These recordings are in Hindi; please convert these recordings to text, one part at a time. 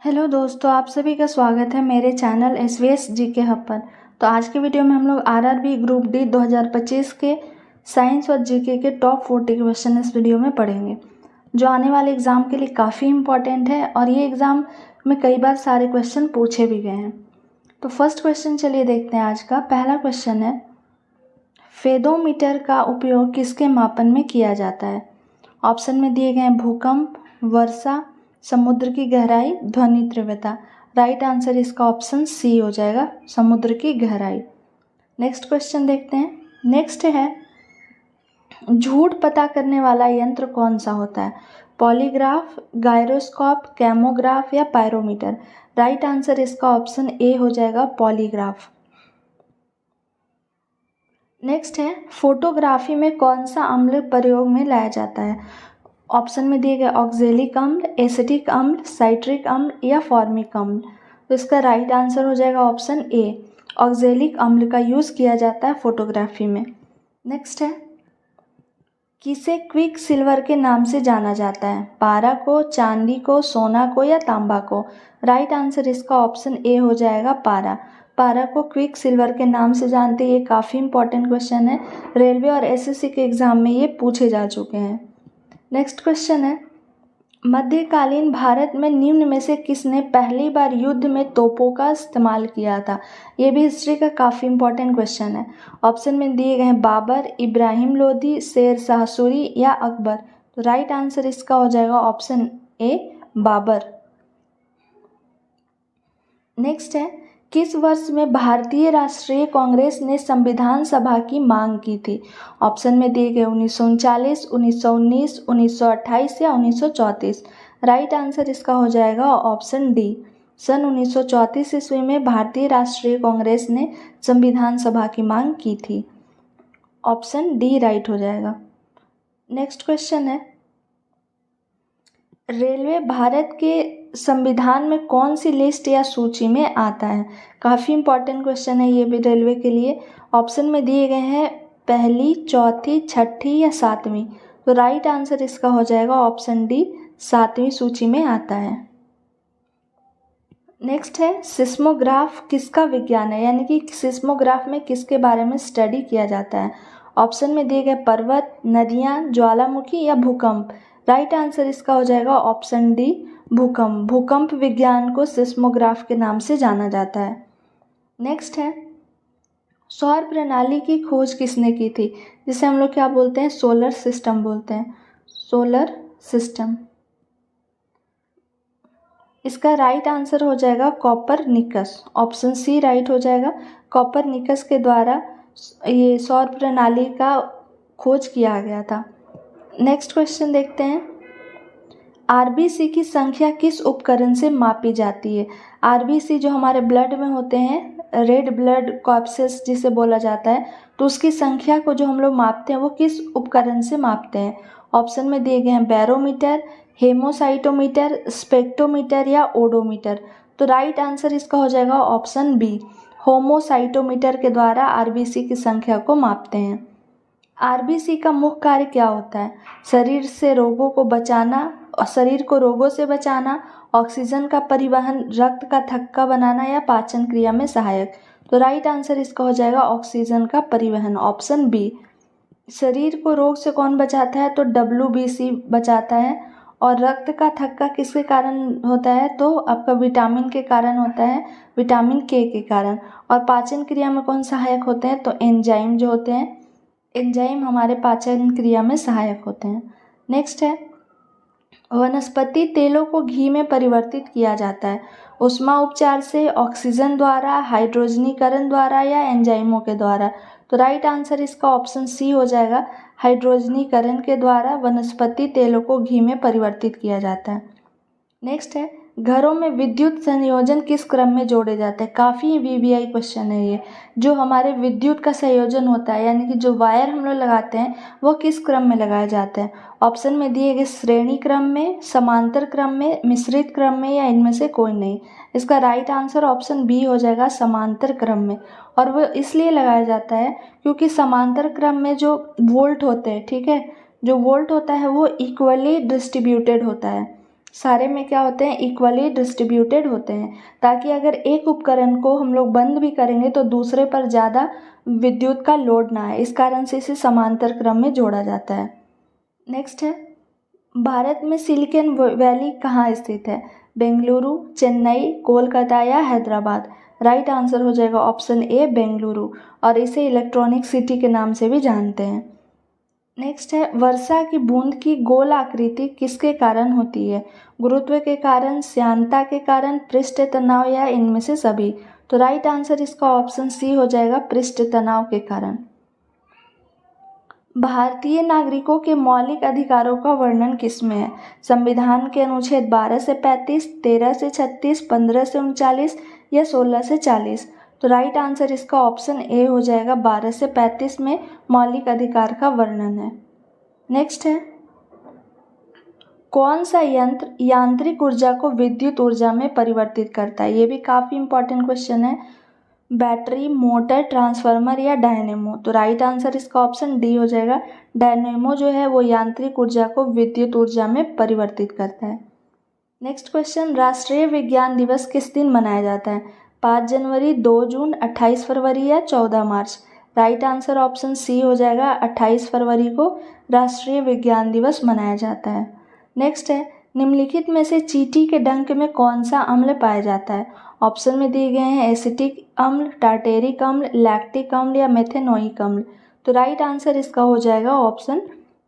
हेलो दोस्तों, आप सभी का स्वागत है मेरे चैनल एसवीएस जीके हब पर। तो आज के वीडियो में हम लोग आरआरबी ग्रुप डी 2025 के साइंस और जीके के टॉप 40 क्वेश्चन इस वीडियो में पढ़ेंगे, जो आने वाले एग्ज़ाम के लिए काफ़ी इम्पॉर्टेंट है और ये एग्ज़ाम में कई बार सारे क्वेश्चन पूछे भी गए हैं। तो फर्स्ट क्वेश्चन चलिए देखते हैं आज का। पहला क्वेश्चन है, फेदोमीटर का उपयोग किसके मापन में किया जाता है? ऑप्शन में दिए गए हैं भूकंप, वर्षा, समुद्र की गहराई, ध्वनि तीव्रता। राइट आंसर इसका ऑप्शन सी हो जाएगा, समुद्र की गहराई। नेक्स्ट क्वेश्चन देखते हैं। नेक्स्ट है, झूठ पता करने वाला यंत्र कौन सा होता है? पॉलीग्राफ, गायरोस्कोप, कैमोग्राफ या पायरोमीटर। राइट आंसर इसका ऑप्शन ए हो जाएगा, पॉलीग्राफ। नेक्स्ट है, फोटोग्राफी में कौन सा अम्ल प्रयोग में लाया जाता है? ऑप्शन में दिए गए ऑक्जेलिक अम्ल, एसिटिक अम्ल, साइट्रिक अम्ल या फॉर्मिक अम्ल। तो इसका राइट आंसर हो जाएगा ऑप्शन ए, ऑक्जेलिक अम्ल का यूज़ किया जाता है फोटोग्राफी में। नेक्स्ट है, किसे क्विक सिल्वर के नाम से जाना जाता है? पारा को, चांदी को, सोना को या तांबा को। राइट आंसर इसका ऑप्शन ए हो जाएगा, पारा। पारा को क्विक सिल्वर के नाम से जानते हैं। ये काफ़ी इंपॉर्टेंट क्वेश्चन है, रेलवे और एसएससी के एग्ज़ाम में ये पूछे जा चुके हैं। नेक्स्ट क्वेश्चन है, मध्यकालीन भारत में निम्न में से किसने पहली बार युद्ध में तोपों का इस्तेमाल किया था? ये भी हिस्ट्री का काफ़ी इंपॉर्टेंट क्वेश्चन है। ऑप्शन में दिए गए हैं बाबर, इब्राहिम लोदी, शेर शाह सूरी या अकबर। तो राइट आंसर इसका हो जाएगा ऑप्शन ए, बाबर। नेक्स्ट है, किस वर्ष में भारतीय राष्ट्रीय कांग्रेस ने संविधान सभा की मांग की थी? ऑप्शन में दिए गए 1939, 1919, 1928 या 1934। राइट आंसर इसका हो जाएगा ऑप्शन डी, सन 1934 ईस्वी में भारतीय राष्ट्रीय कांग्रेस ने संविधान सभा की मांग की थी। ऑप्शन डी राइट हो जाएगा। नेक्स्ट क्वेश्चन है, रेलवे भारत के संविधान में कौन सी लिस्ट या सूची में आता है? काफ़ी इंपॉर्टेंट क्वेश्चन है ये भी रेलवे के लिए। ऑप्शन में दिए गए हैं पहली, चौथी, छठी या सातवीं। तो राइट आंसर इसका हो जाएगा ऑप्शन डी, सातवीं सूची में आता है। नेक्स्ट है, सिस्मोग्राफ किसका विज्ञान है, यानी कि सिस्मोग्राफ में किसके बारे में स्टडी किया जाता है? ऑप्शन में दिए गए पर्वत, नदियाँ, ज्वालामुखी या भूकंप। राइट आंसर इसका हो जाएगा ऑप्शन डी, भूकंप। भूकंप विज्ञान को सिस्मोग्राफ के नाम से जाना जाता है। नेक्स्ट है, सौर प्रणाली की खोज किसने की थी, जिसे हम लोग क्या बोलते हैं? सोलर सिस्टम बोलते हैं, सोलर सिस्टम। इसका राइट आंसर हो जाएगा कॉपरनिकस। ऑप्शन सी राइट हो जाएगा, कॉपरनिकस के द्वारा ये सौर प्रणाली का खोज किया गया था। नेक्स्ट क्वेश्चन देखते हैं, आरबीसी की संख्या किस उपकरण से मापी जाती है? आरबीसी जो हमारे ब्लड में होते हैं, रेड ब्लड कॉर्पसेस जिसे बोला जाता है, तो उसकी संख्या को जो हम लोग मापते हैं वो किस उपकरण से मापते हैं? ऑप्शन में दिए गए हैं बैरोमीटर, हेमोसाइटोमीटर, स्पेक्ट्रोमीटर या ओडोमीटर। तो राइट आंसर इसका हो जाएगा ऑप्शन बी, होमोसाइटोमीटर के द्वारा आरबीसी की संख्या को मापते हैं। आरबीसी का मुख्य कार्य क्या होता है? शरीर से रोगों को बचाना, शरीर को रोगों से बचाना, ऑक्सीजन का परिवहन, रक्त का थक्का बनाना या पाचन क्रिया में सहायक। तो राइट आंसर इसका हो जाएगा ऑक्सीजन का परिवहन, ऑप्शन बी। शरीर को रोग से कौन बचाता है? तो WBC बचाता है। और रक्त का थक्का किसके कारण होता है? तो आपका विटामिन के कारण होता है, विटामिन के कारण। और पाचन क्रिया में कौन सहायक होते हैं? तो एंजाइम जो होते हैं, एंजाइम हमारे पाचन क्रिया में सहायक होते हैं। नेक्स्ट है, वनस्पति तेलों को घी में परिवर्तित किया जाता है ऊष्मा उपचार से, ऑक्सीजन द्वारा, हाइड्रोजनीकरण द्वारा या एंजाइमों के द्वारा। तो राइट आंसर इसका ऑप्शन सी हो जाएगा, हाइड्रोजनीकरण के द्वारा वनस्पति तेलों को घी में परिवर्तित किया जाता है। नेक्स्ट है, घरों में विद्युत संयोजन किस क्रम में जोड़े जाते हैं? काफ़ी वीवीआई क्वेश्चन है ये। जो हमारे विद्युत का संयोजन होता है, यानी कि जो वायर हम लोग लगाते हैं, वो किस क्रम में लगाए जाते हैं? ऑप्शन में दिए गए श्रेणी क्रम में, समांतर क्रम में, मिश्रित क्रम में या इनमें से कोई नहीं। इसका राइट आंसर ऑप्शन बी हो जाएगा, समांतर क्रम में। और वो इसलिए लगाया जाता है क्योंकि समांतर क्रम में जो वोल्ट होते हैं, ठीक है, जो वोल्ट होता है वो इक्वली डिस्ट्रीब्यूटेड होता है। सारे में क्या होते हैं, इक्वली डिस्ट्रीब्यूटेड होते हैं, ताकि अगर एक उपकरण को हम लोग बंद भी करेंगे तो दूसरे पर ज़्यादा विद्युत का लोड ना आए, इस कारण से इसे समांतर क्रम में जोड़ा जाता है। नेक्स्ट है, भारत में सिलिकॉन वैली कहाँ स्थित है? बेंगलुरु, चेन्नई, कोलकाता या हैदराबाद? राइट आंसर हो जाएगा ऑप्शन ए बेंगलुरु, और इसे इलेक्ट्रॉनिक सिटी के नाम से भी जानते हैं। नेक्स्ट है, वर्षा की बूंद की गोल आकृति किसके कारण होती है? गुरुत्व के कारण, श्यानता के कारण, पृष्ठ तनाव या इनमें से सभी? तो राइट आंसर इसका ऑप्शन सी हो जाएगा, पृष्ठ तनाव के कारण। भारतीय नागरिकों के मौलिक अधिकारों का वर्णन किसमें है? संविधान के अनुच्छेद 12 से 35, 13 से 36, 15 से 39 या 16 से 40? तो राइट आंसर इसका ऑप्शन ए हो जाएगा, 12 से 35 में मौलिक अधिकार का वर्णन है। नेक्स्ट है, कौन सा यंत्र यांत्रिक ऊर्जा को विद्युत ऊर्जा में परिवर्तित करता है? ये भी काफ़ी इंपॉर्टेंट क्वेश्चन है। बैटरी, मोटर, ट्रांसफार्मर या डायनेमो? तो राइट आंसर इसका ऑप्शन डी हो जाएगा, डायनेमो जो है वो यांत्रिक ऊर्जा को विद्युत ऊर्जा में परिवर्तित करता है। नेक्स्ट क्वेश्चन, राष्ट्रीय विज्ञान दिवस किस दिन मनाया जाता है? 5 जनवरी, 2 जून, 28 फरवरी या 14 मार्च? राइट आंसर ऑप्शन सी हो जाएगा, 28 फरवरी को राष्ट्रीय विज्ञान दिवस मनाया जाता है। नेक्स्ट है, निम्नलिखित में से चींटी के डंक में कौन सा अम्ल पाया जाता है? ऑप्शन में दिए गए हैं एसिटिक अम्ल, टार्टेरिक अम्ल, लैक्टिक अम्ल या मेथेनोइक अम्ल? तो राइट आंसर इसका हो जाएगा ऑप्शन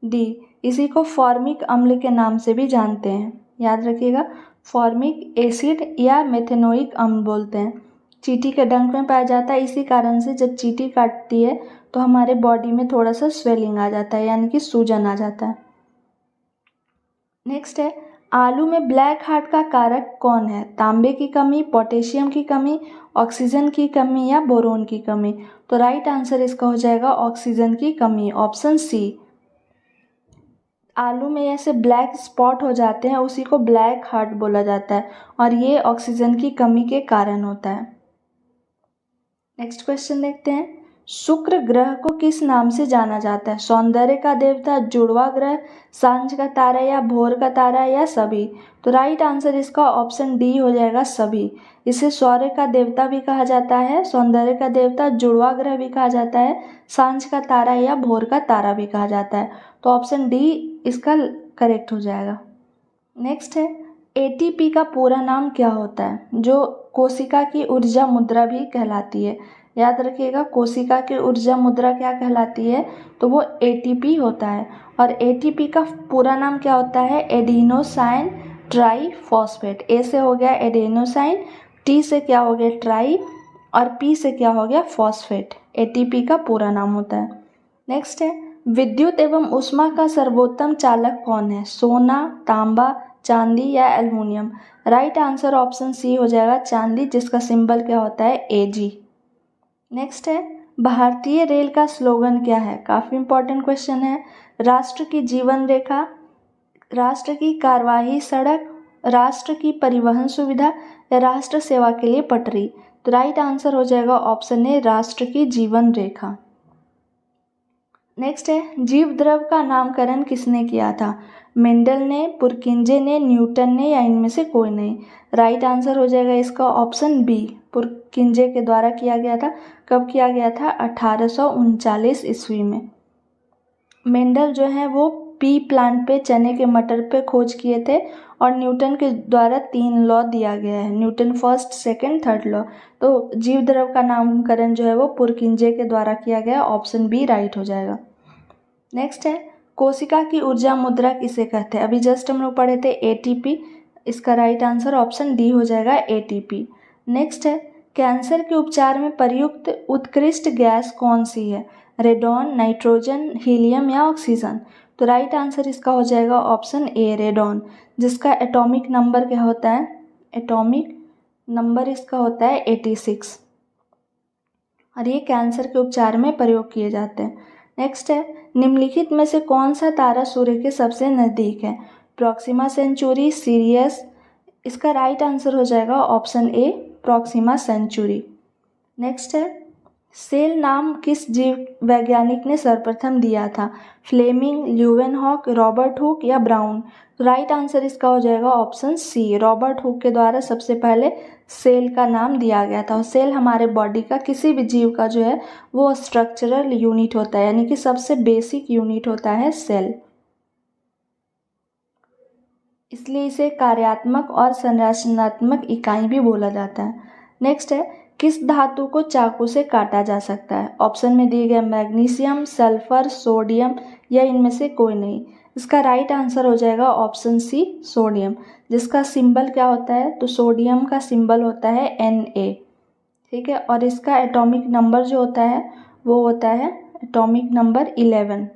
डी, इसी को फॉर्मिक अम्ल के नाम से भी जानते हैं, याद रखिएगा, फॉर्मिक एसिड या मेथेनोइक अम्ल बोलते हैं। चींटी के डंक में पाया जाता है, इसी कारण से जब चींटी काटती है तो हमारे बॉडी में थोड़ा सा स्वेलिंग आ जाता है, यानी कि सूजन आ जाता है। नेक्स्ट है, आलू में ब्लैक हार्ट का कारक कौन है? तांबे की कमी, पोटेशियम की कमी, ऑक्सीजन की कमी या बोरोन की कमी? तो राइट आंसर इसका हो जाएगा ऑक्सीजन की कमी, ऑप्शन सी। आलू में ऐसे ब्लैक स्पॉट हो जाते हैं, उसी को ब्लैक हार्ट बोला जाता है, और ये ऑक्सीजन की कमी के कारण होता है। नेक्स्ट क्वेश्चन देखते हैं, शुक्र ग्रह को किस नाम से जाना जाता है? सौंदर्य का देवता, जुड़वा ग्रह, सांझ का तारा या भोर का तारा या सभी? तो राइट आंसर इसका ऑप्शन डी हो जाएगा, सभी। इसे सौर्य का देवता भी कहा जाता है, सौंदर्य का देवता, जुड़वा ग्रह भी कहा जाता है, सांझ का तारा या भोर का तारा भी कहा जाता है। तो ऑप्शन डी इसका करेक्ट हो जाएगा। नेक्स्ट है, एटीपी का पूरा नाम क्या होता है? जो कोशिका की ऊर्जा मुद्रा भी कहलाती है, याद रखिएगा, कोशिका की ऊर्जा मुद्रा क्या कहलाती है? तो वो एटीपी होता है। और एटीपी का पूरा नाम क्या होता है? Adenosine triphosphate. ए से हो गया एडेनोसाइन, टी से क्या हो गया ट्राई, और पी से क्या हो गया फॉस्फेट। एटीपी का पूरा नाम होता है। नेक्स्ट है, विद्युत एवं ऊष्मा का सर्वोत्तम चालक कौन है? सोना, तांबा, चांदी या aluminium? Right answer option C हो जाएगा, चांदी, जिसका सिंबल क्या होता है? एजी। नेक्स्ट है, भारतीय रेल का स्लोगन क्या है? काफ़ी इंपॉर्टेंट क्वेश्चन है। राष्ट्र की जीवन रेखा, राष्ट्र की कार्यवाही सड़क, राष्ट्र की परिवहन सुविधा या राष्ट्र सेवा के लिए पटरी? तो राइट आंसर हो जाएगा ऑप्शन ए, राष्ट्र की जीवन रेखा। नेक्स्ट है, जीव द्रव का नामकरण किसने किया था? मेंडल ने, पुरकिंजे ने, न्यूटन ने या इनमें से कोई नहीं? राइट आंसर हो जाएगा इसका ऑप्शन बी, पुरकिंजे के द्वारा किया गया था। कब किया गया था? 1839 ईस्वी में। मेंडल जो है वो पी प्लांट पे, चने के मटर पे खोज किए थे, और न्यूटन के द्वारा 3 लॉ दिया गया है, Newton first, second, third law. तो जीव द्रव का नामकरण जो है वो पुरकिंजे के द्वारा किया गया, ऑप्शन बी राइट हो जाएगा। नेक्स्ट है, कोशिका की ऊर्जा मुद्रा किसे कहते हैं? अभी जस्ट हम लोग पढ़े थे एटीपी, इसका राइट आंसर ऑप्शन डी हो जाएगा, एटीपी। नेक्स्ट है, कैंसर के उपचार में प्रयुक्त उत्कृष्ट गैस कौन सी है? रेडॉन, नाइट्रोजन, हीलियम या ऑक्सीजन? तो राइट आंसर इसका हो जाएगा ऑप्शन ए, रेडॉन, जिसका एटॉमिक नंबर क्या होता है? एटॉमिक नंबर इसका होता है 86, और ये कैंसर के उपचार में प्रयोग किए जाते हैं। नेक्स्ट है, निम्नलिखित में से कौन सा तारा सूर्य के सबसे नज़दीक है? Proxima Centauri, serious? इसका राइट आंसर हो जाएगा option A, Proxima Centauri. Next है, सेल नाम किस जीव वैज्ञानिक ने सर्वप्रथम दिया था? फ्लेमिंग, ल्यूवेनहॉक, रॉबर्ट हुक या ब्राउन? तो राइट आंसर इसका हो जाएगा ऑप्शन सी, रॉबर्ट हुक के द्वारा सबसे पहले सेल का नाम दिया गया था। और सेल हमारे बॉडी का किसी भी जीव का जो है वो स्ट्रक्चरल यूनिट होता है, यानी कि सबसे बेसिक यूनिट होता है सेल, इसलिए इसे कार्यात्मक और संरचनात्मक इकाई भी बोला जाता है। नेक्स्ट है, किस धातु को चाकू से काटा जा सकता है? ऑप्शन में दिए गए मैग्नीशियम, सल्फर, सोडियम या इनमें से कोई नहीं। इसका राइट आंसर हो जाएगा ऑप्शन सी, सोडियम, जिसका सिंबल क्या होता है? तो सोडियम का सिंबल होता है Na, ठीक है। और इसका एटॉमिक नंबर जो होता है वो होता है एटॉमिक नंबर 11।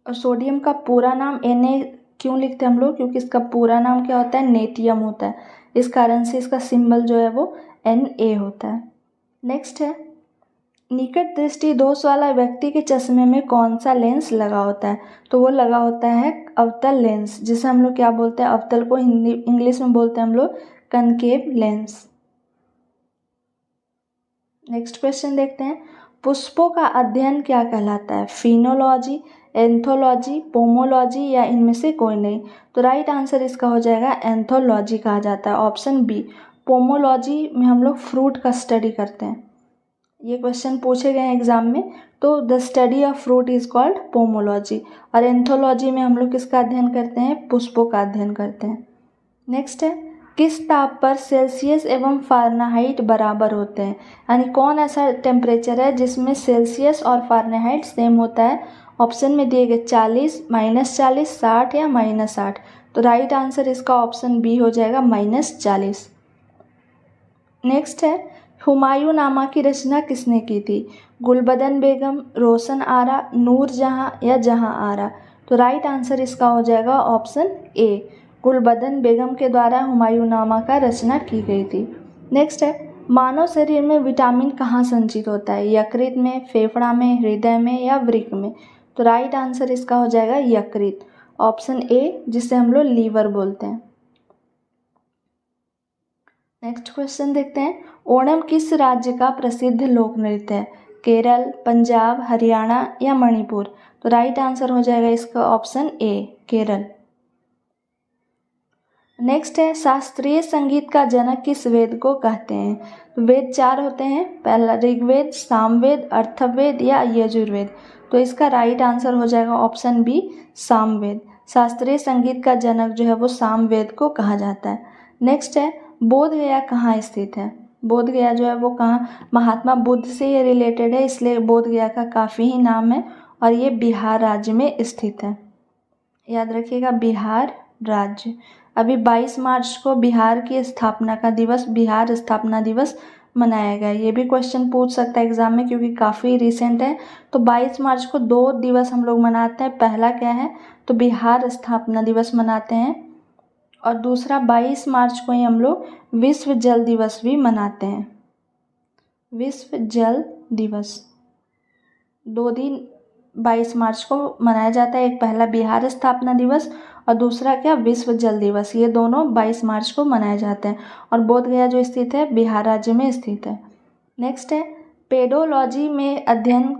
और सोडियम का पूरा नाम Na क्यों लिखते हैं हम लोग? क्योंकि इसका पूरा नाम क्या होता है? नेटियम होता है, इस कारण से इसका सिंबल जो है वो Na होता है। नेक्स्ट है, निकट दृष्टि दोष वाला व्यक्ति के चश्मे में कौन सा लेंस लगा होता है? तो वो लगा होता है अवतल लेंस, जिसे हम लोग क्या बोलते हैं? अवतल को हिंदी इंग्लिश में बोलते हैं हम लोग कनकेव लेंस। नेक्स्ट क्वेश्चन देखते हैं, पुष्पों का अध्ययन क्या कहलाता है? फिनोलॉजी, एंथोलॉजी, पोमोलॉजी या इनमें से कोई नहीं? तो राइट आंसर इसका हो जाएगा एंथोलॉजी कहा जाता है, ऑप्शन बी। पोमोलॉजी में हम लोग फ्रूट का स्टडी करते हैं, ये क्वेश्चन पूछे गए हैं एग्जाम में, तो the study of fruit is called pomology. और एंथोलॉजी में हम लोग किसका अध्ययन करते हैं? पुष्पों का अध्ययन करते हैं। नेक्स्ट है, किस ताप पर सेल्सियस एवं फ़ारेनहाइट बराबर होते हैं? यानी कौन ऐसा टेम्परेचर है जिसमें सेल्सियस और फ़ारेनहाइट सेम होता है? ऑप्शन में दिए गए 40, -40, 60 या -60। तो राइट आंसर इसका ऑप्शन बी हो जाएगा -40। नेक्स्ट है, हुमायूं नामा की रचना किसने की थी? गुलबदन बेगम, रोशन आरा, नूर जहां या जहां आरा? तो राइट आंसर इसका हो जाएगा ऑप्शन ए, गुलबदन बेगम के द्वारा हुमायूं नामा का रचना की गई थी। नेक्स्ट है, मानव शरीर में विटामिन कहाँ संचित होता है? यकृत में, फेफड़ा में, हृदय में या वृक्क में? तो राइट आंसर इसका हो जाएगा यकृत, ऑप्शन ए, जिसे हम लोग लीवर बोलते हैं। नेक्स्ट क्वेश्चन देखते हैं, ओणम किस राज्य का प्रसिद्ध लोक नृत्य है? केरल, पंजाब, हरियाणा या मणिपुर? तो राइट आंसर हो जाएगा इसका ऑप्शन ए, केरल। नेक्स्ट है, शास्त्रीय संगीत का जनक किस वेद को कहते हैं? तो वेद 4 होते हैं, पहला ऋग्वेद, सामवेद, अथर्ववेद या यजुर्वेद? तो इसका राइट आंसर हो जाएगा ऑप्शन बी, सामवेद। शास्त्रीय संगीत का जनक जो है वो सामवेद को कहा जाता है। नेक्स्ट है, बोध गया कहाँ स्थित है? बोध गया जो है वो कहाँ? महात्मा बुद्ध से ये रिलेटेड है, इसलिए बोध गया का काफ़ी ही नाम है, और ये बिहार राज्य में स्थित है, याद रखिएगा, बिहार राज्य। अभी 22 मार्च को बिहार की स्थापना का दिवस, बिहार स्थापना दिवस मनाया गया। ये भी क्वेश्चन पूछ सकता है एग्जाम में, क्योंकि काफ़ी रिसेंट है। तो 22 मार्च को 2 दिवस हम लोग मनाते हैं, पहला क्या है? तो बिहार स्थापना दिवस मनाते हैं, और दूसरा 22 मार्च को ही हम लोग विश्व जल दिवस भी मनाते हैं। विश्व जल दिवस 2 दिन 22 मार्च को मनाया जाता है, एक पहला बिहार स्थापना दिवस और दूसरा क्या? विश्व जल दिवस। ये दोनों 22 मार्च को मनाए जाते हैं, और बोध गया जो स्थित है बिहार राज्य में स्थित है। नेक्स्ट है, पेडोलॉजी में अध्ययन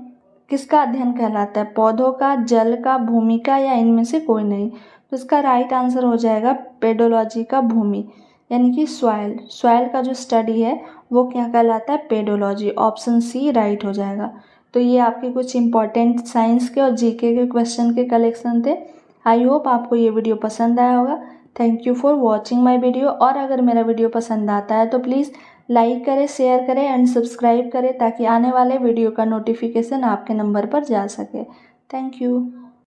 किसका अध्ययन कहलाता है? पौधों का, जल का, भूमि का या इनमें से कोई नहीं? तो इसका राइट आंसर हो जाएगा पेडोलॉजी का, भूमि, यानी कि सॉइल। सॉइल का जो स्टडी है वो क्या कहलाता है? पेडोलॉजी, ऑप्शन सी राइट हो जाएगा। तो ये आपके कुछ इंपॉर्टेंट साइंस के और जीके के क्वेश्चन के कलेक्शन थे। आई होप आपको ये वीडियो पसंद आया होगा। Thank you for watching my video. और अगर मेरा वीडियो पसंद आता है तो प्लीज़ लाइक करें, शेयर करें एंड सब्सक्राइब करें, ताकि आने वाले वीडियो का नोटिफिकेशन आपके नंबर पर जा सके। Thank you.